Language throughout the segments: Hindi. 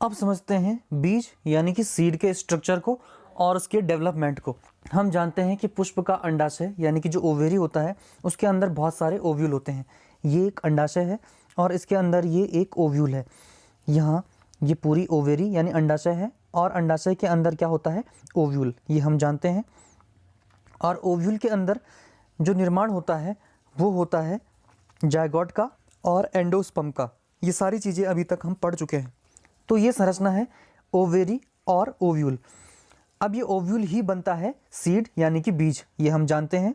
अब समझते हैं बीज यानी कि सीड के स्ट्रक्चर को और उसके डेवलपमेंट को। हम जानते हैं कि पुष्प का अंडाशय यानी कि जो ओवेरी होता है उसके अंदर बहुत सारे ओव्यूल होते हैं। ये एक अंडाशय है और इसके अंदर ये एक ओव्यूल है। यहाँ ये पूरी ओवेरी यानी अंडाशय है और अंडाशय के अंदर क्या होता है, ओव्यूल, ये हम जानते हैं। और ओव्यूल के अंदर जो निर्माण होता है वो होता है जायगोट का और एंडोस्पर्म का। ये सारी चीज़ें अभी तक हम पढ़ चुके हैं। तो ये संरचना है ओवेरी और ओव्यूल। अब ये ओव्यूल ही बनता है सीड यानी कि बीज, ये हम जानते हैं,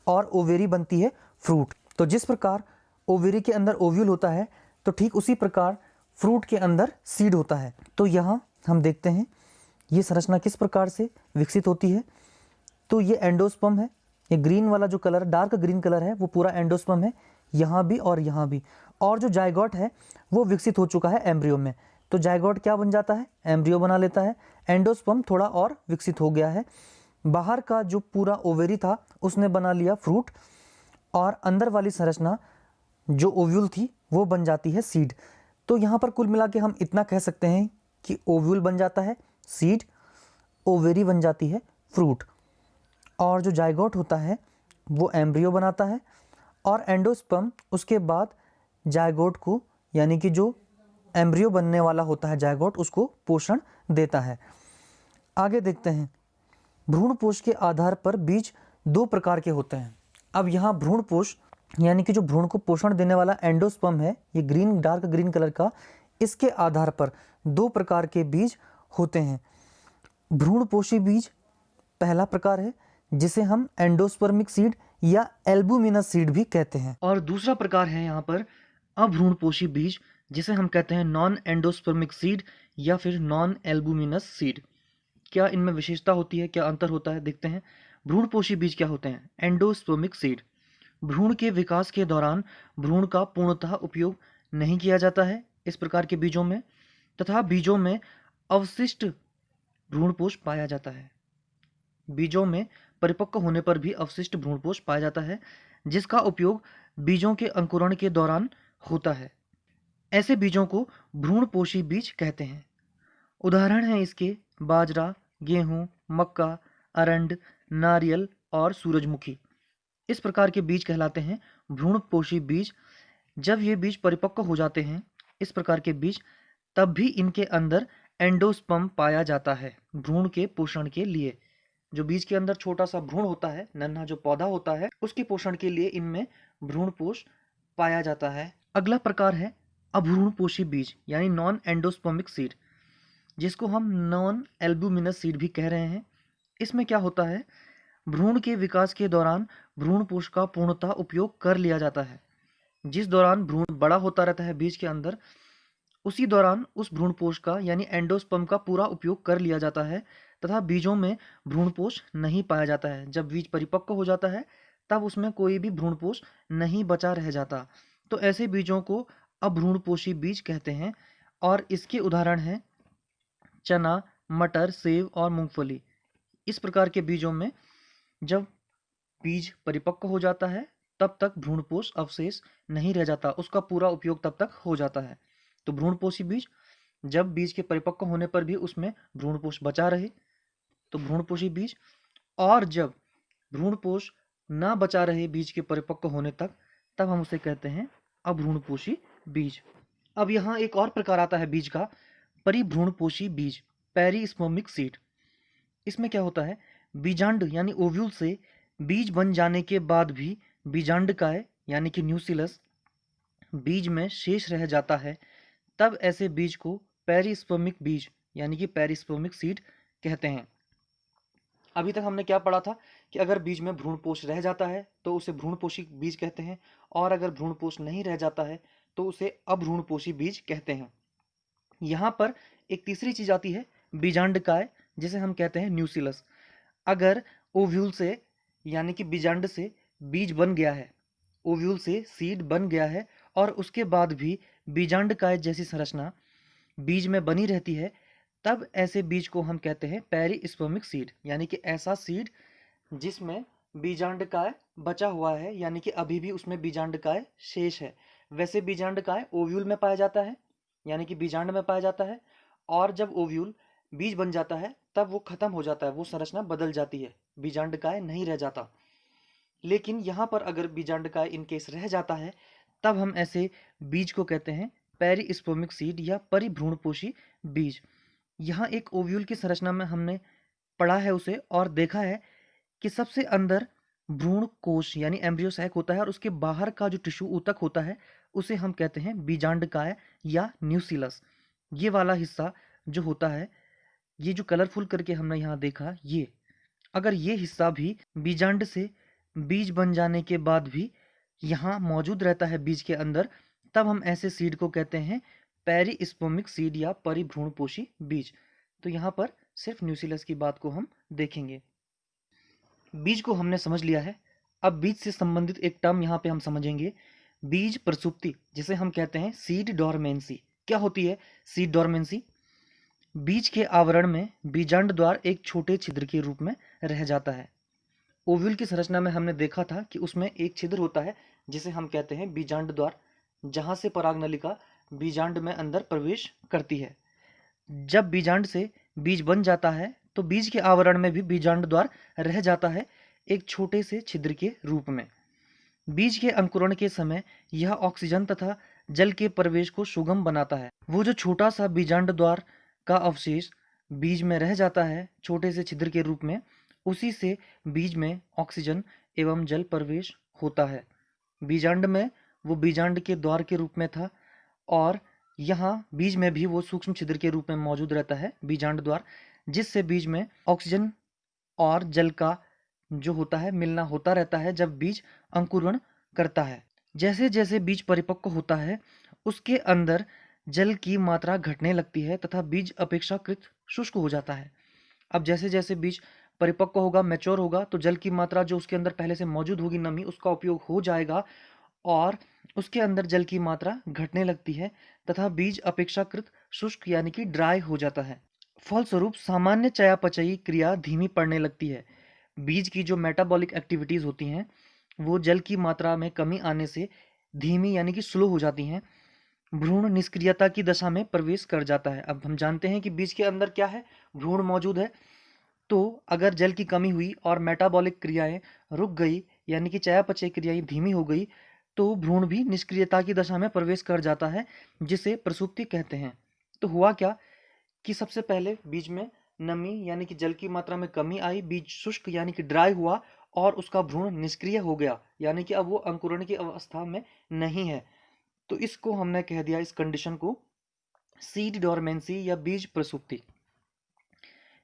और ओवेरी बनती है फ्रूट। तो जिस प्रकार ओवेरी के अंदर ओव्यूल होता है तो ठीक उसी प्रकार फ्रूट के अंदर सीड होता है। तो यहाँ हम देखते हैं ये संरचना किस प्रकार से विकसित होती है। तो ये एंडोस्पर्म है, ये ग्रीन वाला जो कलर, डार्क ग्रीन कलर है, वो पूरा एंडोस्पर्म है, यहाँ भी और यहाँ भी। और जो जायगोट है वो विकसित हो चुका है एम्ब्रियो में। तो जायगोट क्या बन जाता है, एम्ब्रियो बना लेता है। एंडोस्पर्म थोड़ा और विकसित हो गया है। बाहर का जो पूरा ओवेरी था उसने बना लिया फ्रूट, और अंदर वाली संरचना जो ओव्यूल थी वो बन जाती है सीड। तो यहाँ पर कुल मिला के हम इतना कह सकते हैं कि ओव्यूल बन जाता है सीड, ओवेरी बन जाती है फ्रूट, और जो जायगोट होता है वो एम्ब्रियो बनाता है, और एंडोस्पर्म उसके बाद जायगोट को यानी कि जो एम्ब्रियो बनने वाला होता है जायगोट, उसको पोषण देता है। आगे देखते हैं, भ्रूणपोष के आधार पर बीज दो प्रकार के होते हैं। अब यहाँ भ्रूणपोष यानी कि जो भ्रूण को पोषण देने वाला एंडोस्पर्म है, ये ग्रीन, डार्क ग्रीन कलर का, इसके आधार पर दो प्रकार के बीज होते हैं। भ्रूणपोषी बीज पहला प्रकार है जिसे हम एंडोस्पर्मिक सीड या एल्बुमिनस सीड भी कहते हैं, और दूसरा प्रकार है यहाँ पर अभ्रूणपोषी बीज जिसे हम कहते हैं नॉन एंडोस्पर्मिक सीड या फिर नॉन एल्बुमिनस सीड। क्या इनमें विशेषता होती है, क्या अंतर होता है, देखते हैं। भ्रूणपोषी बीज क्या होते हैं? एंडोस्पर्मिक सीड, भ्रूण के विकास के दौरान भ्रूण का पूर्णतः उपयोग नहीं किया जाता है इस प्रकार के बीजों में, तथा बीजों में अवशिष्ट भ्रूणपोष पाया जाता है। बीजों में परिपक्व होने पर भी अवशिष्ट भ्रूणपोष पाया जाता है जिसका उपयोग बीजों के अंकुरण के दौरान होता है। ऐसे बीजों को भ्रूणपोषी बीज कहते हैं। उदाहरण हैं इसके बाजरा, गेहूं, मक्का, अरंड, नारियल और सूरजमुखी। इस प्रकार के बीज कहलाते हैं भ्रूणपोषी बीज। जब ये बीज परिपक्व हो जाते हैं इस प्रकार के बीज, तब भी इनके अंदर एंडोस्पर्म पाया जाता है भ्रूण के पोषण के लिए। जो बीज के अंदर छोटा सा भ्रूण होता है, नन्हा जो पौधा होता है, उसके पोषण के लिए इनमें भ्रूणपोष पाया जाता है। अगला प्रकार है अभ्रूणपोषी बीज यानी नॉन एंडोस्पर्मिक सीड, जिसको हम नॉन एल्बुमिनस सीड भी कह रहे हैं। इसमें क्या होता है, भ्रूण के विकास के दौरान भ्रूणपोष का पूर्णतः उपयोग कर लिया जाता है। जिस दौरान भ्रूण बड़ा होता रहता है बीज के अंदर, उसी दौरान उस भ्रूणपोष का यानी एंडोस्पर्म का पूरा उपयोग कर लिया जाता है, तथा बीजों में भ्रूणपोष नहीं पाया जाता है। जब बीज परिपक्व हो जाता है तब उसमें कोई भी भ्रूणपोष नहीं बचा रह जाता। तो ऐसे बीजों को अभ्रूणपोषी बीज कहते हैं, और इसके उदाहरण हैं चना, मटर, सेब और मूंगफली। इस प्रकार के बीजों में जब बीज परिपक्व हो जाता है तब तक भ्रूणपोष अवशेष नहीं रह जाता, उसका पूरा उपयोग तब तक हो जाता है। तो भ्रूणपोषी बीज, जब बीज के परिपक्व होने पर भी उसमें भ्रूणपोष बचा रहे तो भ्रूणपोषी बीज, और जब भ्रूणपोष ना बचा रहे बीज के परिपक्व होने तक, तब हम उसे कहते हैं अभ्रूणपोषी बीज। अब यहाँ एक और प्रकार आता है बीज का, परिभ्रूणपोषी बीज, पेरिस्पर्मिक सीड। इसमें क्या होता है, बीजांड यानी ओव्यूल से बीज बन जाने के बाद भी बीजांडकाय यानी कि न्यूसिलस बीज में शेष रह जाता है, तब ऐसे बीज को पेरिस्पर्मिक बीज यानी कि पेरिस्पर्मिक सीड कहते हैं। अभी तक हमने क्या पढ़ा था कि अगर बीज में भ्रूणपोष रह जाता है तो उसे भ्रूणपोषी बीज कहते हैं, और अगर भ्रूणपोष नहीं रह जाता है तो उसे अभ्रूणपोषी बीज कहते हैं। यहाँ पर एक तीसरी चीज आती है बीजांडकाय, जिसे हम कहते हैं न्यूसिलस। अगर ओव्यूल से यानी कि बीजांड से बीज बन गया है, ओव्यूल से सीड बन गया है, और उसके बाद भी बीजांडकाय जैसी संरचना बीज में बनी रहती है, तब ऐसे बीज को हम कहते हैं पेरिस्पर्मिक सीड, यानी कि ऐसा सीड जिसमें बीजांडकाय बचा हुआ है, यानी कि अभी भी उसमें बीजांडकाय शेष है। वैसे बीजांडकाय ओव्यूल में पाया जाता है यानी कि बीजांड में पाया जाता है, और जब ओव्यूल बीज बन जाता है तब वो खत्म हो जाता है, वो संरचना बदल जाती है, बीजांडकाय नहीं रह जाता। लेकिन यहाँ पर अगर बीजांडकाय इन केस रह जाता है तब हम ऐसे बीज को कहते हैं पेरिस्पर्मिक सीड या परिभ्रूणपोषी बीज। यहाँ एक ओव्यूल की संरचना में हमने पढ़ा है उसे और देखा है कि सबसे अंदर भ्रूण कोश यानी एम्ब्रियो सैक होता है और उसके बाहर का जो टिश्यू ऊतक होता है उसे हम कहते हैं बीजांडकाय या न्यूसिलस। ये वाला हिस्सा जो होता है, ये जो कलरफुल करके हमने यहाँ देखा, ये अगर ये हिस्सा भी बीजांड से बीज बन जाने के बाद भी यहाँ मौजूद रहता है बीज के अंदर, तब हम ऐसे सीड को कहते हैं पेरिस्पर्मिक सीड या परिभ्रूणपोषी बीज। तो यहाँ पर सिर्फ न्यूसिलस की बात को हम देखेंगे। बीज को हमने समझ लिया है। अब बीज से संबंधित एक टर्म यहाँ पे हम समझेंगे, बीज प्रसुप्ति, जिसे हम कहते हैं सीड डोरमेंसी। क्या होती है सीड डोरमेंसी? बीज के आवरण में बीजांड द्वार एक छोटे छिद्र के रूप में रह जाता है। ओव्यूल की संरचना में हमने देखा था कि उसमें एक छिद्र होता है जिसे हम कहते हैं बीजांड द्वार, जहां से परागनलिका बीजांड में अंदर प्रवेश करती है। जब बीजांड से बीज बन जाता है तो बीज के आवरण में भी बीजांड द्वार रह जाता है एक छोटे से छिद्र के रूप में। बीज के अंकुरण के समय यह ऑक्सीजन तथा जल के प्रवेश को सुगम बनाता है। वो जो छोटा सा बीजांड द्वार का अवशेष बीज में रह जाता है छोटे से छिद्र के रूप में, उसी से बीज में ऑक्सीजन एवं जल प्रवेश होता है। बीजांड में वो बीजांड के द्वार के रूप में था और यहाँ बीज में भी वो सूक्ष्म छिद्र के रूप में मौजूद रहता है बीजांड द्वार, जिससे बीज में ऑक्सीजन और जल का जो होता है मिलना होता रहता है जब बीज अंकुरण करता है। जैसे जैसे बीज परिपक्व होता है उसके अंदर जल की मात्रा घटने लगती है तथा बीज अपेक्षाकृत शुष्क हो जाता है। अब जैसे जैसे बीज परिपक्व होगा, मैच्योर होगा, तो जल की मात्रा जो उसके अंदर पहले से मौजूद होगी, नमी, उसका उपयोग हो जाएगा और उसके अंदर जल की मात्रा घटने लगती है तथा बीज अपेक्षाकृत शुष्क यानी कि ड्राई हो जाता है। फलस्वरूप सामान्य चयापचयी क्रिया धीमी पड़ने लगती है। बीज की जो मेटाबॉलिक एक्टिविटीज होती हैं वो जल की मात्रा में कमी आने से धीमी यानी कि स्लो हो जाती हैं। भ्रूण निष्क्रियता की दशा में प्रवेश कर जाता है। अब हम जानते हैं कि बीज के अंदर क्या है, भ्रूण मौजूद है। तो अगर जल की कमी हुई और मेटाबॉलिक क्रियाएं रुक गई यानी कि चयापचय क्रियाएं धीमी हो गई तो भ्रूण भी निष्क्रियता की दशा में प्रवेश कर जाता है, जिसे प्रसुप्ति कहते हैं। तो हुआ क्या कि सबसे पहले बीज में नमी यानी कि जल की मात्रा में कमी आई, बीज शुष्क यानी कि ड्राई हुआ और उसका भ्रूण निष्क्रिय हो गया यानी कि अब वो अंकुरण की अवस्था में नहीं है। तो इसको हमने कह दिया, इस कंडीशन को, सीड डोरमेंसी या बीज प्रसुप्ति।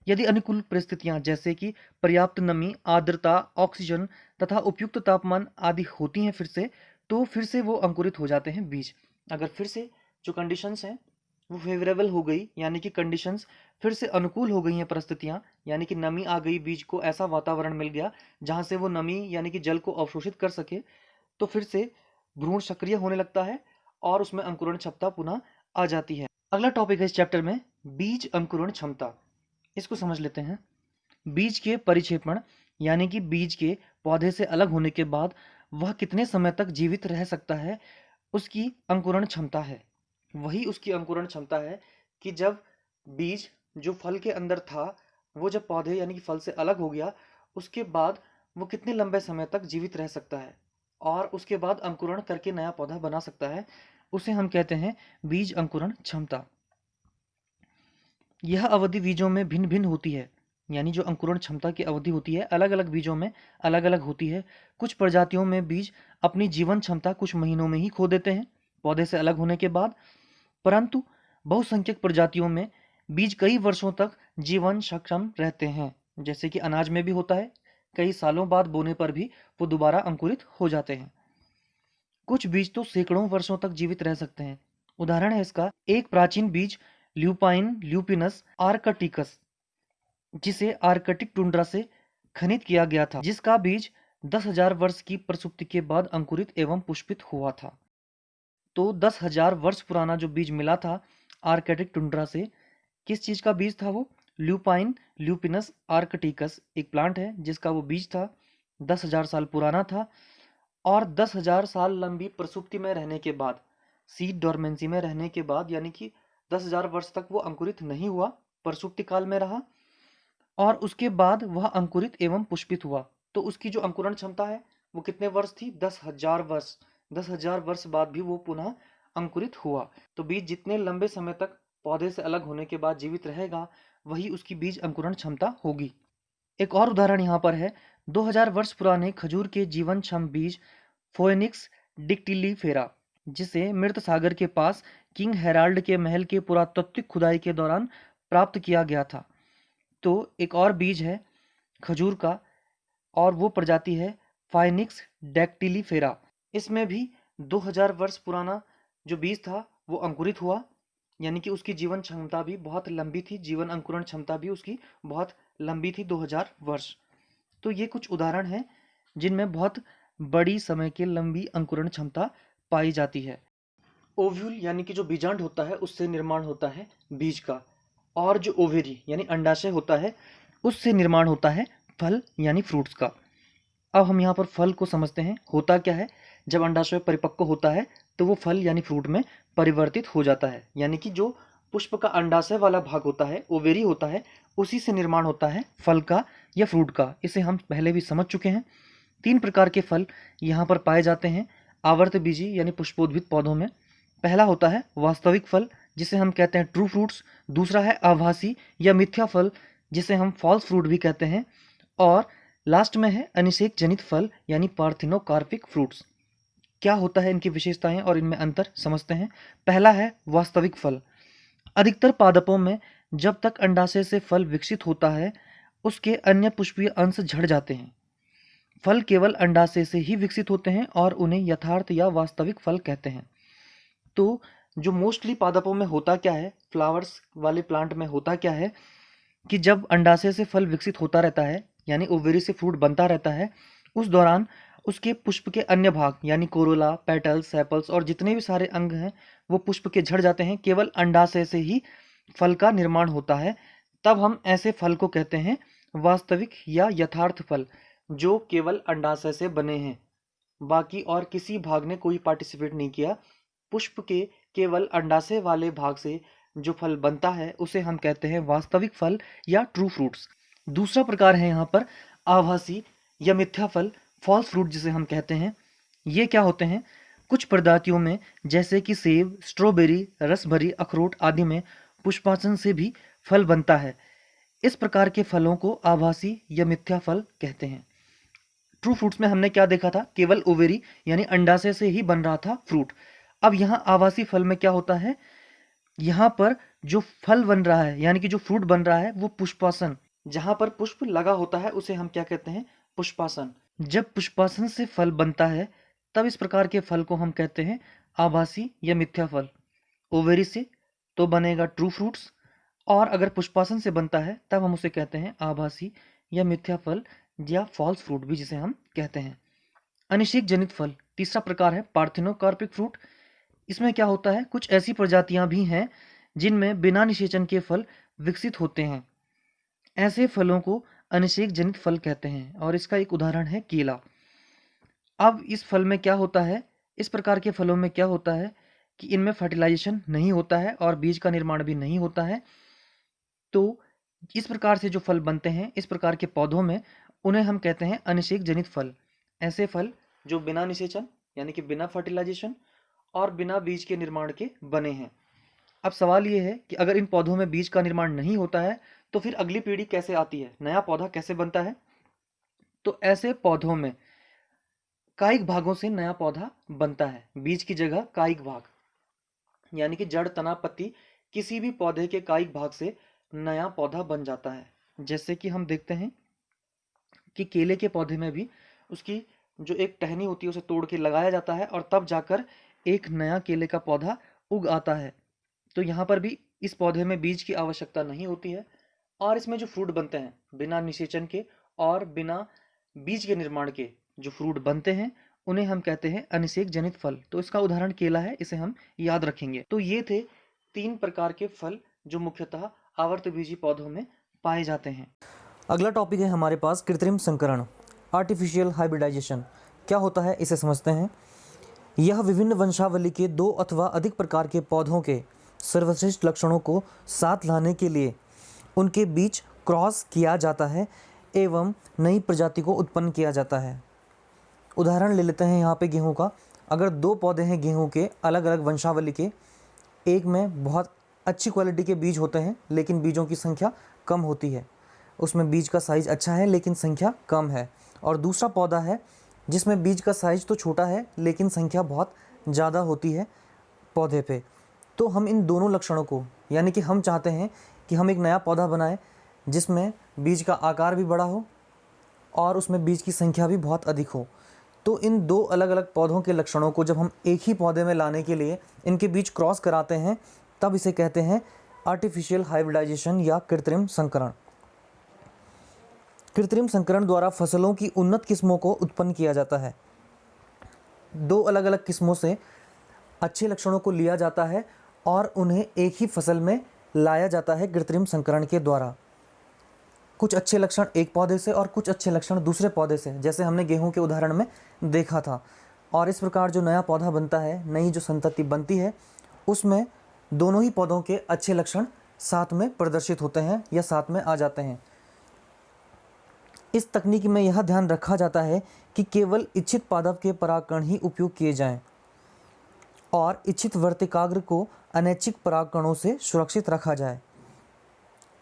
यदि अनुकूल परिस्थितियां जैसे कि पर्याप्त नमी, आर्द्रता, ऑक्सीजन तथा उपयुक्त तापमान आदि होती हैं तो फिर से वो अंकुरित हो जाते हैं बीज। अगर फिर से जो कंडीशंस हैं वो फेवरेबल हो गई यानी कि कंडीशंस फिर से अनुकूल हो गई हैं, परिस्थितियां यानी कि नमी आ गई, बीज को ऐसा वातावरण मिल गया जहां से वो नमी यानी कि जल को अवशोषित कर सके, तो फिर से भ्रूण सक्रिय होने लगता है और उसमें अंकुरण क्षमता पुनः आ जाती है। अगला टॉपिक है इस चैप्टर में बीज अंकुरण क्षमता। इसको समझ लेते हैं। बीज के परिक्षेपण यानी कि बीज के पौधे से अलग होने के बाद वह कितने समय तक जीवित रह सकता है, उसकी अंकुरण क्षमता है। वही उसकी अंकुरण क्षमता है कि जब बीज जो फल के अंदर था वो जब पौधे यानी कि फल से अलग हो गया उसके बाद वो कितने लंबे समय तक जीवित रह सकता है और उसके बाद अंकुरण करके नया पौधा बना सकता है, उसे हम कहते हैं बीज अंकुरण क्षमता। यह अवधि बीजों में भिन्न भिन्न होती है, यानी जो अंकुरण क्षमता की अवधि होती है अलग अलग बीजों में अलग अलग होती है। कुछ प्रजातियों में बीज अपनी जीवन क्षमता कुछ महीनों में ही खो देते हैं पौधे से अलग होने के बाद, परंतु बहुसंख्यक प्रजातियों में बीज कई वर्षों तक जीवन सक्षम रहते हैं। जैसे कि अनाज में भी होता है, कई सालों बाद बोने पर भी वो दोबारा अंकुरित हो जाते हैं। कुछ बीज तो सैकड़ों वर्षों तक जीवित रह सकते हैं। उदाहरण है इसका एक प्राचीन बीज ल्यूपाइन ल्यूपिनस आर्कटिकस, जिसे आर्कटिक टुंड्रा से खनित किया गया था, जिसका बीज 10,000 वर्ष की प्रसुप्ति के बाद अंकुरित एवं पुष्पित हुआ था। तो 10,000 वर्ष पुराना जो बीज मिला था आर्कटिक टुंड्रा से, किस चीज का बीज था वो? ल्यूपाइन ल्यूपिनस आर्कटिकस एक प्लांट है जिसका वो बीज था, 10,000 साल पुराना था और 10,000 साल लंबी प्रसुप्ति में रहने के बाद, सीड डोरमेंसी में रहने के बाद, यानी कि 10,000 वर्ष तक वो अंकुरित नहीं हुआ, प्रसुप्ति काल में रहा और उसके बाद वह अंकुरित एवं पुष्पित हुआ। तो उसकी जो अंकुरण क्षमता है वो कितने वर्ष थी? 10,000 वर्ष। 10,000 वर्ष बाद भी वो पुनः अंकुरित हुआ। तो बीज जितने लंबे समय तक पौधे से अलग होने के बाद जीवित रहेगा, वही उसकी बीज अंकुरण क्षमता होगी। एक और उदाहरण यहाँ पर है, 2000 वर्ष पुराने खजूर के जीवन क्षम बीज फोएनिक्स डिक्टिलीफेरा, जिसे मृत सागर के पास किंग हेराल्ड के महल के पुरातात्विक खुदाई के दौरान प्राप्त किया गया था। तो एक और बीज है खजूर का और वो प्रजाति है फाइनिक्स डैक्टिलीफेरा। इसमें भी 2000 वर्ष पुराना जो बीज था वो अंकुरित हुआ, यानी कि उसकी जीवन क्षमता भी बहुत लंबी थी, जीवन अंकुरण क्षमता भी उसकी बहुत लंबी थी, 2000 वर्ष। तो ये कुछ उदाहरण हैं जिनमें बहुत बड़ी समय की लंबी अंकुरण क्षमता पाई जाती है। ओव्यूल यानी कि जो बीजांड होता है उससे निर्माण होता है बीज का, और जो ओवेरी यानी अंडाशय होता है उससे निर्माण होता है फल यानी फ्रूट्स का। अब हम यहाँ पर फल को समझते हैं। होता क्या है, जब अंडाशय परिपक्व होता है तो वो फल यानी फ्रूट में परिवर्तित हो जाता है, यानी कि जो पुष्प का अंडाशय वाला भाग होता है, ओवेरी होता है, उसी से निर्माण होता है फल का या फ्रूट का। इसे हम पहले भी समझ चुके हैं। 3 प्रकार के फल यहाँ पर पाए जाते हैं आवर्त बीजी यानी पुष्पोद्भिद पौधों में। पहला होता है वास्तविक फल, जिसे हम कहते हैं ट्रू फ्रूट्स। दूसरा है आभासी या मिथ्या फल, जिसे हम फॉल्स फ्रूट भी कहते हैं। और लास्ट में है अनिषेक जनित फल यानी पार्थिनोकार्पिक फ्रूट्स। क्या होता है इनकी विशेषताएं और इनमें अंतर समझते हैं। पहला है वास्तविक फल। अधिकतर पादपों में जब तक अंडाशय से फल विकसित होता है उसके अन्य पुष्पीय अंश झड़ जाते हैं। फल केवल अंडाशय से ही विकसित होते हैं और उन्हें यथार्थ या वास्तविक फल कहते हैं। तो जो मोस्टली पादपों में होता क्या है, फ्लावर्स वाले प्लांट में होता क्या है कि जब अंडाशय से फल विकसित होता रहता है यानी ओवेरी से फ्रूट बनता रहता है, उस दौरान उसके पुष्प के अन्य भाग यानी कोरोला, पेटल्स, सेपल्स और जितने भी सारे अंग हैं वो पुष्प के झड़ जाते हैं। केवल अंडाशय से ही फल का निर्माण होता है। तब हम ऐसे फल को कहते हैं वास्तविक या यथार्थ फल, जो केवल अंडाशय से बने हैं, बाकी और किसी भाग ने कोई पार्टिसिपेट नहीं किया। पुष्प के केवल अंडाशय वाले भाग से जो फल बनता है उसे हम कहते हैं वास्तविक फल या ट्रू फ्रूट्स। दूसरा प्रकार है यहाँ पर आभासी या मिथ्या फल, फॉल्स फ्रूट जिसे हम कहते हैं। ये क्या होते हैं, कुछ प्रजातियों में जैसे कि सेब, स्ट्रॉबेरी, रसभरी, अखरोट आदि में पुष्पासन से भी फल बनता है। इस प्रकार के फलों को आभासी या मिथ्या फल कहते हैं। ट्रू फ्रूट्स में हमने क्या देखा था, केवल ओवेरी यानी अंडाशय से ही बन रहा था फ्रूट। अब यहाँ आभासी फल में क्या होता है, यहाँ पर जो फल बन रहा है यानी कि जो फ्रूट बन रहा है वो पुष्पासन, जहाँ पर पुष्प लगा होता है उसे हम क्या कहते हैं, पुष्पासन। जब पुष्पासन से फल बनता है तब इस प्रकार के फल को हम कहते हैं आभासी या मिथ्या फल। ओवेरी से तो बनेगा ट्रू फ्रूट्स, और अगर पुष्पासन से बनता है तब हम उसे कहते हैं आभासी या मिथ्या फल या फॉल्स फ्रूट भी जिसे हम कहते हैं। अनिषेक जनित फल तीसरा प्रकार है पार्थिनोकार्पिक फ्रूट। इसमें क्या होता है, कुछ ऐसी प्रजातियां भी हैं जिनमें बिना निषेचन के फल विकसित होते हैं। ऐसे फलों को अनिषेक जनित फल कहते हैं और इसका एक उदाहरण है केला। अब इस फल में क्या होता है, इस प्रकार के फलों में क्या होता है कि इनमें फर्टिलाइजेशन नहीं होता है और बीज का निर्माण भी नहीं होता है। तो इस प्रकार से जो फल बनते हैं इस प्रकार के पौधों में, उन्हें हम कहते हैं अनिषेक जनित फल। ऐसे फल जो बिना निषेचन यानी कि बिना फर्टिलाइजेशन और बिना बीज के निर्माण के बने हैं। अब सवाल ये है कि अगर इन पौधों में बीज का निर्माण नहीं होता है तो फिर अगली पीढ़ी कैसे आती है, नया पौधा कैसे बनता है। तो ऐसे पौधों में कायिक भागों से नया पौधा बनता है, बीज की जगह कायिक भाग यानी कि जड़, तना, पत्ती, किसी भी पौधे के कायिक भाग से नया पौधा बन जाता है। जैसे कि हम देखते हैं कि केले के पौधे में भी उसकी जो एक टहनी होती है उसे तोड़ के लगाया जाता है और तब जाकर एक नया केले का पौधा उग आता है। तो यहाँ पर भी इस पौधे में बीज की आवश्यकता नहीं होती है और इसमें जो फ्रूट बनते हैं बिना निषेचन के और बिना बीज के निर्माण के जो फ्रूट बनते हैं उन्हें हम कहते हैं अनिषेक जनित फल। तो इसका उदाहरण केला है, इसे हम याद रखेंगे। तो ये थे 3 प्रकार के फल जो मुख्यतः आवर्तबीजी पौधों में पाए जाते हैं। अगला टॉपिक है हमारे पास कृत्रिम संकरण, आर्टिफिशियल हाइब्रिडाइजेशन। क्या होता है इसे समझते हैं। यह विभिन्न वंशावली के 2 अथवा अधिक प्रकार के पौधों के सर्वश्रेष्ठ लक्षणों को साथ लाने के लिए उनके बीच क्रॉस किया जाता है एवं नई प्रजाति को उत्पन्न किया जाता है। उदाहरण ले लेते हैं यहाँ पे गेहूँ का। अगर दो पौधे हैं गेहूँ के अलग अलग वंशावली के, एक में बहुत अच्छी क्वालिटी के बीज होते हैं लेकिन बीजों की संख्या कम होती है, उसमें बीज का साइज़ अच्छा है लेकिन संख्या कम है, और दूसरा पौधा है जिसमें बीज का साइज़ तो छोटा है लेकिन संख्या बहुत ज़्यादा होती है पौधे पे। तो हम इन दोनों लक्षणों को, यानी कि हम चाहते हैं कि हम एक नया पौधा बनाएं जिसमें बीज का आकार भी बड़ा हो और उसमें बीज की संख्या भी बहुत अधिक हो। तो इन दो अलग अलग पौधों के लक्षणों को जब हम एक ही पौधे में लाने के लिए इनके बीच क्रॉस कराते हैं तब इसे कहते हैं आर्टिफिशियल हाइब्रिडाइजेशन या कृत्रिम संकरण। कृत्रिम संकरण द्वारा फसलों की उन्नत किस्मों को उत्पन्न किया जाता है। दो अलग अलग किस्मों से अच्छे लक्षणों को लिया जाता है और उन्हें एक ही फसल में लाया जाता है कृत्रिम संकरण के द्वारा। कुछ अच्छे लक्षण एक पौधे से और कुछ अच्छे लक्षण दूसरे पौधे से, जैसे हमने गेहूं के उदाहरण में देखा था। और इस प्रकार जो नया पौधा बनता है, नई जो संतति बनती है, उसमें दोनों ही पौधों के अच्छे लक्षण साथ में प्रदर्शित होते हैं या साथ में आ जाते हैं। इस तकनीक में यह ध्यान रखा जाता है कि केवल इच्छित पादप के परागकण ही उपयोग किए जाएं और इच्छित वर्तिकाग्र को अनैच्छिक परागकणों से सुरक्षित रखा जाए।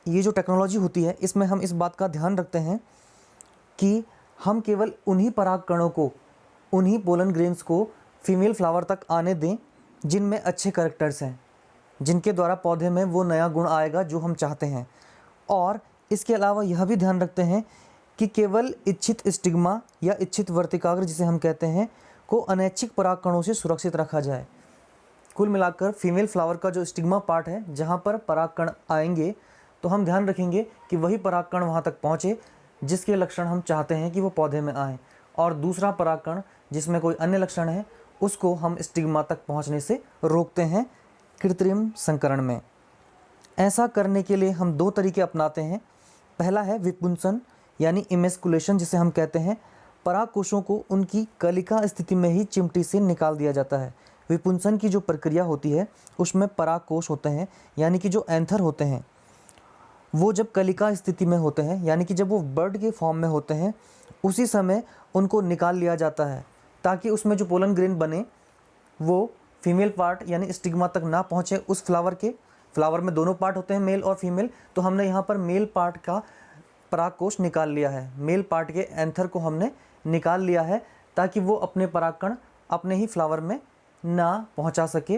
ये जो टेक्नोलॉजी होती है इसमें हम इस बात का ध्यान रखते हैं कि हम केवल उन्हीं परागकणों को, उन्हीं पोलन ग्रेन्स को फीमेल फ्लावर तक आने दें जिनमें अच्छे कैरेक्टर्स हैं, जिनके द्वारा पौधे में वो नया गुण आएगा जो हम चाहते हैं। और इसके अलावा यह भी ध्यान रखते हैं कि केवल इच्छित स्टिग्मा या इच्छित वर्तिकाग्र जिसे हम कहते हैं को अनैच्छिक परागकणों से सुरक्षित रखा जाए। कुल मिलाकर फीमेल फ्लावर का जो स्टिग्मा पार्ट है, जहाँ पर परागकण आएंगे, तो हम ध्यान रखेंगे कि वही परागकण वहाँ तक पहुँचे जिसके लक्षण हम चाहते हैं कि वो पौधे में आएँ, और दूसरा परागकण जिसमें कोई अन्य लक्षण है उसको हम स्टिग्मा तक पहुँचने से रोकते हैं कृत्रिम संकरण में। ऐसा करने के लिए हम दो तरीके अपनाते हैं। पहला है विपुंसन यानी इमेस्कुलेशन जिसे हम कहते हैं। परागकोशों को उनकी कलिका स्थिति में ही चिमटी से निकाल दिया जाता है। विपुंसन की जो प्रक्रिया होती है उसमें परागकोश होते हैं, यानी कि जो एंथर होते हैं, वो जब कलिका स्थिति में होते हैं, यानी कि जब वो बर्ड के फॉर्म में होते हैं, उसी समय उनको निकाल लिया जाता है ताकि उसमें जो पोलन ग्रेन बने वो फीमेल पार्ट यानी स्टिग्मा तक ना पहुँचे उस फ्लावर के। फ्लावर में दोनों पार्ट होते हैं, मेल और फीमेल, तो हमने यहाँ पर मेल पार्ट का परागकोश निकाल लिया है, मेल पार्ट के एंथर को हमने निकाल लिया है ताकि वो अपने परागकण अपने ही फ्लावर में ना पहुँचा सके,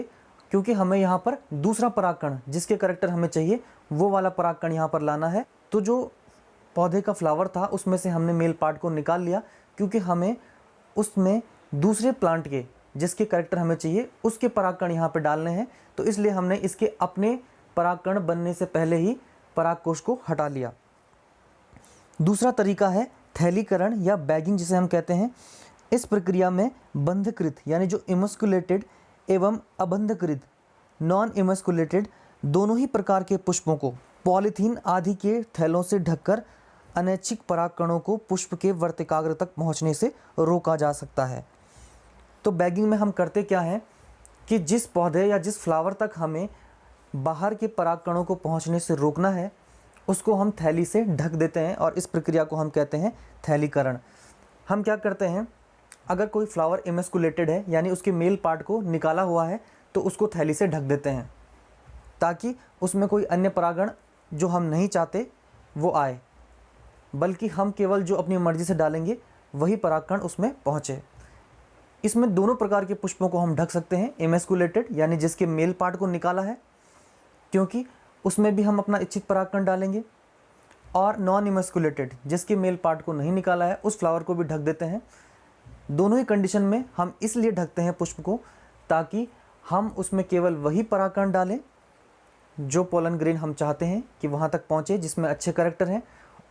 क्योंकि हमें यहाँ पर दूसरा परागकण जिसके करैक्टर हमें चाहिए वो वाला परागकण यहाँ पर लाना है। तो जो पौधे का फ्लावर था उसमें से हमने मेल पार्ट को निकाल लिया, क्योंकि हमें उसमें दूसरे प्लांट के जिसके करैक्टर हमें चाहिए उसके परागकण यहाँ पर डालने हैं। तो इसलिए हमने इसके अपने परागकण बनने से पहले ही परागकोश को हटा लिया। दूसरा तरीका है थैलीकरण या बैगिंग जिसे हम कहते हैं। इस प्रक्रिया में बंधकृत यानी जो इमस्कुलेटेड एवं अबंधकृत नॉन इमस्कुलेटेड दोनों ही प्रकार के पुष्पों को पॉलीथीन आदि के थैलों से ढककर अनैच्छिक परागकणों को पुष्प के वर्तिकाग्र तक पहुंचने से रोका जा सकता है। तो बैगिंग में हम करते क्या है कि जिस पौधे या जिस फ्लावर तक हमें बाहर के परागकणों को पहुंचने से रोकना है उसको हम थैली से ढक देते हैं, और इस प्रक्रिया को हम कहते हैं थैलीकरण। हम क्या करते हैं, अगर कोई फ्लावर इमस्कुलेटेड है यानी उसके मेल पार्ट को निकाला हुआ है तो उसको थैली से ढक देते हैं ताकि उसमें कोई अन्य परागण जो हम नहीं चाहते वो आए, बल्कि हम केवल जो अपनी मर्जी से डालेंगे वही परागकण उसमें पहुँचे। इसमें दोनों प्रकार के पुष्पों को हम ढक सकते हैं। इमस्कुलेटेड यानी जिसके मेल पार्ट को निकाला है, क्योंकि उसमें भी हम अपना इच्छित परागकण डालेंगे, और नॉन इमस्कुलेटेड जिसके मेल पार्ट को नहीं निकाला है उस फ्लावर को भी ढक देते हैं। दोनों ही कंडीशन में हम इसलिए ढकते हैं पुष्प को ताकि हम उसमें केवल वही परागकण डालें जो पोलन ग्रेन हम चाहते हैं कि वहाँ तक पहुँचे जिसमें अच्छे कैरेक्टर हैं,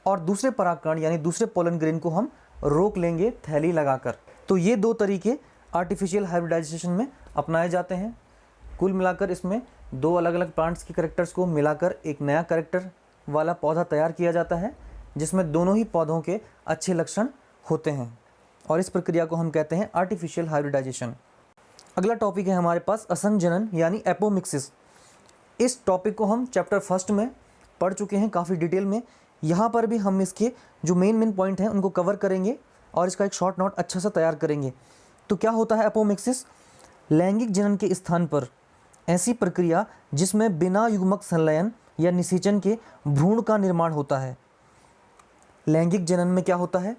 और दूसरे परागकण यानी दूसरे पोलन ग्रेन को हम रोक लेंगे थैली लगाकर। तो ये दो तरीके आर्टिफिशियल हाइब्रिडाइजेशन में अपनाए जाते हैं। कुल मिलाकर इसमें दो अलग अलग प्लांट्स के कैरेक्टर्स को मिलाकर एक नया कैरेक्टर वाला पौधा तैयार किया जाता है जिसमें दोनों ही पौधों के अच्छे लक्षण होते हैं, और इस प्रक्रिया को हम कहते हैं आर्टिफिशियल हाइब्रिडाइजेशन। अगला टॉपिक है हमारे पास असंजनन यानी एपोमिक्सिस। इस टॉपिक को हम चैप्टर फर्स्ट में पढ़ चुके हैं काफ़ी डिटेल में। यहाँ पर भी हम इसके जो मेन पॉइंट हैं उनको कवर करेंगे और इसका एक शॉर्ट नोट अच्छा सा तैयार करेंगे। तो क्या होता है एपोमिक्सिस? लैंगिक जनन के स्थान पर ऐसी प्रक्रिया जिसमें बिना युग्मक संलयन या निषेचन के भ्रूण का निर्माण होता है। लैंगिक जनन में क्या होता है?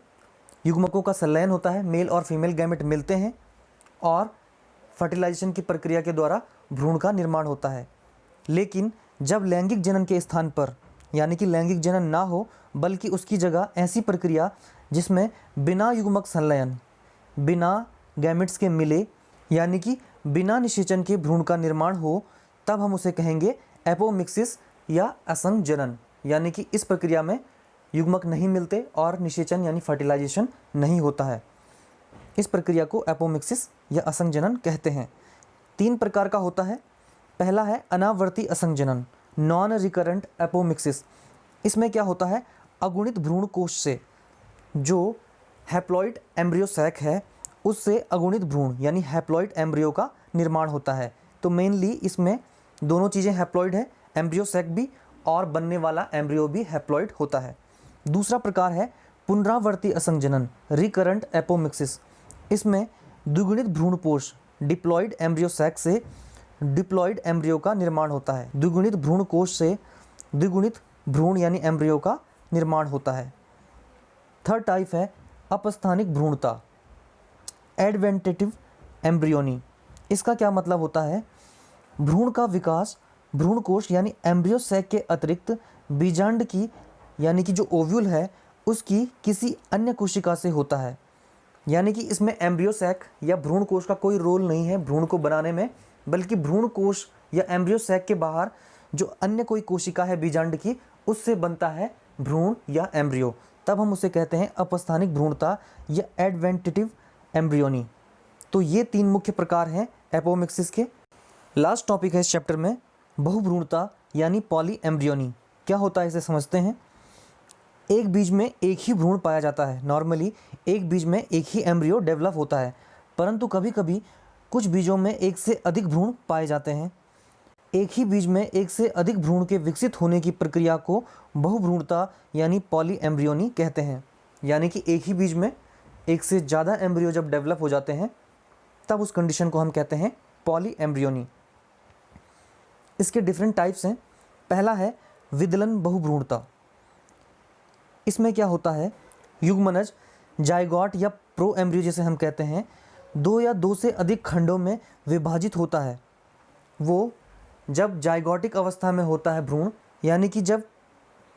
युग्मकों का संलयन होता है, मेल और फीमेल गैमेट मिलते हैं और फर्टिलाइजेशन की प्रक्रिया के द्वारा भ्रूण का निर्माण होता है। लेकिन जब लैंगिक जनन के स्थान पर यानी कि लैंगिक जनन ना हो बल्कि उसकी जगह ऐसी प्रक्रिया जिसमें बिना युग्मक संलयन, बिना गैमेट्स के मिले यानी कि बिना निषेचन के भ्रूण का निर्माण हो, तब हम उसे कहेंगे एपोमिक्सिस या असंग जनन। यानी कि इस प्रक्रिया में युग्मक नहीं मिलते और निषेचन यानी फर्टिलाइजेशन नहीं होता है। इस प्रक्रिया को एपोमिक्सिस या असंग जनन कहते हैं। 3 प्रकार का होता है। पहला है अनावर्ती असंग जनन, नॉन रिकरेंट एपोमिक्सिस। इसमें क्या होता है? अगुणित भ्रूण कोश से जो हैप्लॉइड एम्ब्रियो सैक है उससे अगुणित भ्रूण यानी हैप्लॉइड एम्ब्रियो का निर्माण होता है। तो मेनली इसमें दोनों चीज़ें हैप्लॉइड है, एम्ब्रियो सैक भी और बनने वाला एम्ब्रियो भी हैप्लॉइड होता है। दूसरा प्रकार है पुनरावर्ती असंग जनन, रिकरेंट एपोमिक्सिस। इसमें द्विगुणित भ्रूणपोष डिप्लॉइड एम्ब्रियो सैक से डिप्लॉइड एम्ब्रियो का निर्माण होता है। द्विगुणित भ्रूण कोश से द्विगुणित भ्रूण यानी एम्ब्रियो का निर्माण होता है। थर्ड टाइप है अपस्थानिक भ्रूणता, एडवेंटेटिव एम्ब्रियोनी। इसका क्या मतलब होता है? भ्रूण का विकास भ्रूण कोश यानी एम्ब्रियो सैक के अतिरिक्त बीजांड की यानी कि जो ओव्यूल है उसकी किसी अन्य कोशिका से होता है। यानी कि इसमें एम्ब्रियो सैक या भ्रूण कोश का कोई रोल नहीं है भ्रूण को बनाने में, बल्कि भ्रूण कोश या एम्ब्रियो सैक के बाहर जो अन्य कोई कोशिका है बीजांड की, उससे बनता है भ्रूण या एम्ब्रियो। तब हम उसे कहते हैं अपस्थानिक भ्रूणता या एडवेंटेटिव एम्ब्रियोनी। तो ये 3 मुख्य प्रकार हैं एपोमिक्सिस के। लास्ट टॉपिक है इस चैप्टर में बहुभ्रूणता यानी पॉली एम्ब्रियोनी। क्या होता है इसे समझते हैं। एक बीज में एक ही भ्रूण पाया जाता है। नॉर्मली एक बीज में एक ही एम्ब्रियो डेवलप होता है, परंतु कभी कभी कुछ बीजों में एक से अधिक भ्रूण पाए जाते हैं। एक ही बीज में एक से अधिक भ्रूण के विकसित होने की प्रक्रिया को बहुभ्रूणता यानी पॉली एम्ब्रियोनी कहते हैं। यानी कि एक ही बीज में एक से ज़्यादा एम्ब्रियो जब डेवलप हो जाते हैं तब उस कंडीशन को हम कहते हैं पॉली एम्ब्रियोनी। इसके डिफरेंट टाइप्स हैं। पहला है विदलन बहुभ्रूणता। इसमें क्या होता है? युग्मनज जाइगोट या प्रो एम्ब्रियो जिसे हम कहते हैं 2 या 2 से अधिक खंडों में विभाजित होता है। वो जब जाइगोटिक अवस्था में होता है भ्रूण, यानी कि जब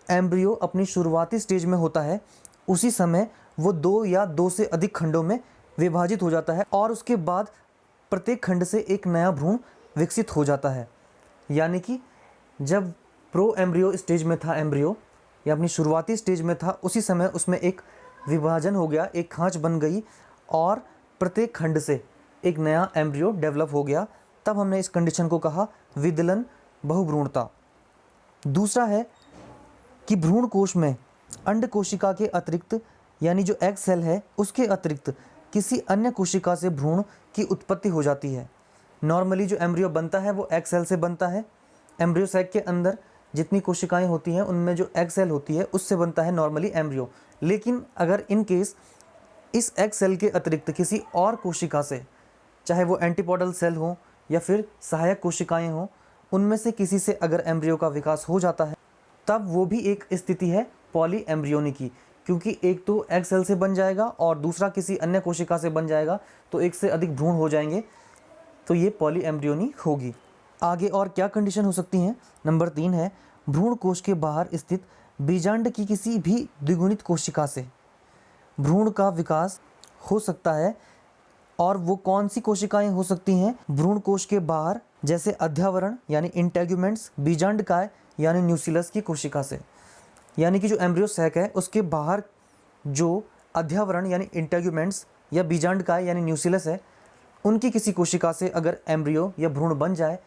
एम्ब्रियो अपनी शुरुआती स्टेज में होता है, उसी समय वो 2 या 2 से अधिक खंडों में विभाजित हो जाता है और उसके बाद प्रत्येक खंड से एक नया भ्रूण विकसित हो जाता है। यानी कि जब प्रो एम्ब्रियो स्टेज में था एम्ब्रियो या अपनी शुरुआती स्टेज में था, उसी समय उसमें एक विभाजन हो गया, एक खांच बन गई और प्रत्येक खंड से एक नया एम्ब्रियो डेवलप हो गया। तब हमने इस कंडीशन को कहा विदलन बहुभ्रूणता। दूसरा है कि भ्रूण कोश में अंड कोशिका के अतिरिक्त यानी जो एग सेल है उसके अतिरिक्त किसी अन्य कोशिका से भ्रूण की उत्पत्ति हो जाती है। नॉर्मली जो एम्ब्रियो बनता है वो एग सेल से बनता है। एम्ब्रियो सैक के अंदर जितनी कोशिकाएं होती हैं उनमें जो एग सेल होती है उससे बनता है नॉर्मली एम्ब्रियो। लेकिन अगर इन केस इस एग सेल के अतिरिक्त किसी और कोशिका से, चाहे वो एंटीपोडल सेल हो या फिर सहायक कोशिकाएं हों, उनमें से किसी से अगर एम्ब्रियो का विकास हो जाता है तब वो भी एक स्थिति है पॉली एम्ब्रियोनी की, क्योंकि एक तो एग सेल से बन जाएगा और दूसरा किसी अन्य कोशिका से बन जाएगा, तो एक से अधिक भ्रूण हो जाएंगे, तो ये पॉली एम्ब्रियोनी होगी। आगे और क्या कंडीशन हो सकती हैं? नंबर 3 है भ्रूण कोश के बाहर स्थित बीजांड की किसी भी द्विगुणित कोशिका से भ्रूण का विकास हो सकता है। और वो कौन सी कोशिकाएं हो सकती हैं? भ्रूण कोश के बाहर जैसे अध्यावरण यानी इंटेग्यूमेंट्स, बीजांडकाय यानी न्यूसिलस की कोशिका से। यानी कि जो एम्ब्रियो सैक है उसके बाहर जो अध्यावरण यानी इंटेग्यूमेंट्स या बीजांडकाय यानी न्यूसिलस है, उनकी किसी कोशिका से अगर एम्ब्रियो या भ्रूण बन जाए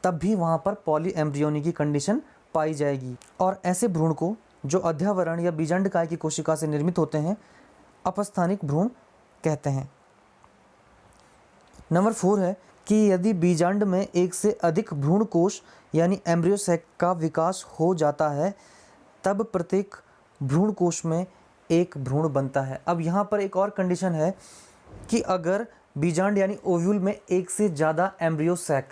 तब भी वहाँ पर पॉली एम्ब्रियोनी की कंडीशन पाई जाएगी। और ऐसे भ्रूण को जो अध्यावरण या बीजांडकाय की कोशिका से निर्मित होते हैं अपस्थानिक भ्रूण कहते हैं। नंबर 4 है कि यदि बीजांड में एक से अधिक भ्रूण कोश यानी एम्ब्रियो सैक का विकास हो जाता है तब प्रत्येक भ्रूण कोश में एक भ्रूण बनता है। अब यहाँ पर एक और कंडीशन है कि अगर बीजांड यानी ओव्यूल में एक से ज़्यादा एम्ब्रियो सैक,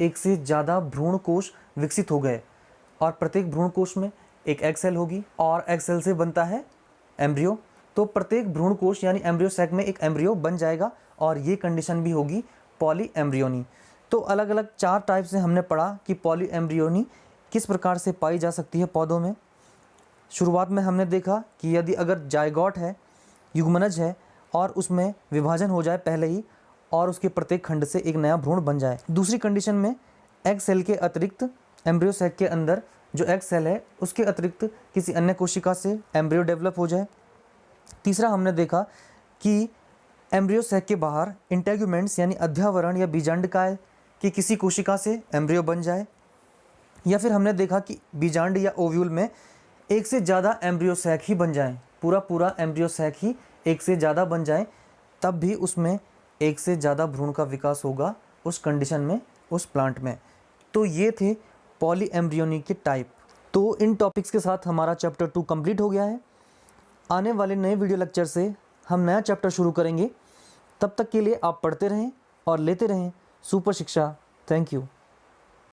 एक से ज़्यादा भ्रूण कोश विकसित हो गए और प्रत्येक भ्रूण कोश में एक एग सेल होगी और एग सेल से बनता है एम्ब्रियो, तो प्रत्येक भ्रूण कोश यानी एम्ब्रियो सैक में एक एम्ब्रियो बन जाएगा और ये कंडीशन भी होगी पॉली एम्ब्रियोनी। तो अलग अलग 4 टाइप से हमने पढ़ा कि पॉली एम्ब्रियोनी किस प्रकार से पाई जा सकती है पौधों में। शुरुआत में हमने देखा कि यदि अगर जायगोट है, युग्मनज है और उसमें विभाजन हो जाए पहले ही और उसके प्रत्येक खंड से एक नया भ्रूण बन जाए। दूसरी कंडीशन में एग सेल के अतिरिक्त एम्ब्रियो सैक के अंदर जो एग सेल है उसके अतिरिक्त किसी अन्य कोशिका से एम्ब्रियो डेवलप हो जाए। तीसरा हमने देखा कि एम्ब्रियो सैक के बाहर इंटेगुमेंट्स यानी अध्यावरण या बीजांडकाय की किसी कोशिका से एम्ब्रियो बन जाए, या फिर हमने देखा कि बीजांड या ओव्यूल में एक से ज़्यादा एम्ब्रियो सैक ही बन जाएं, पूरा एम्ब्रियो सैक ही एक से ज़्यादा बन जाए, तब भी उसमें एक से ज़्यादा भ्रूण का विकास होगा उस कंडीशन में, उस प्लांट में। तो ये थे पॉली एम्ब्रियोनी के टाइप। तो इन टॉपिक्स के साथ हमारा चैप्टर 2 कंप्लीट हो गया है। आने वाले नए वीडियो लेक्चर से हम नया चैप्टर शुरू करेंगे। तब तक के लिए आप पढ़ते रहें और लेते रहें सुपर शिक्षा। Thank you.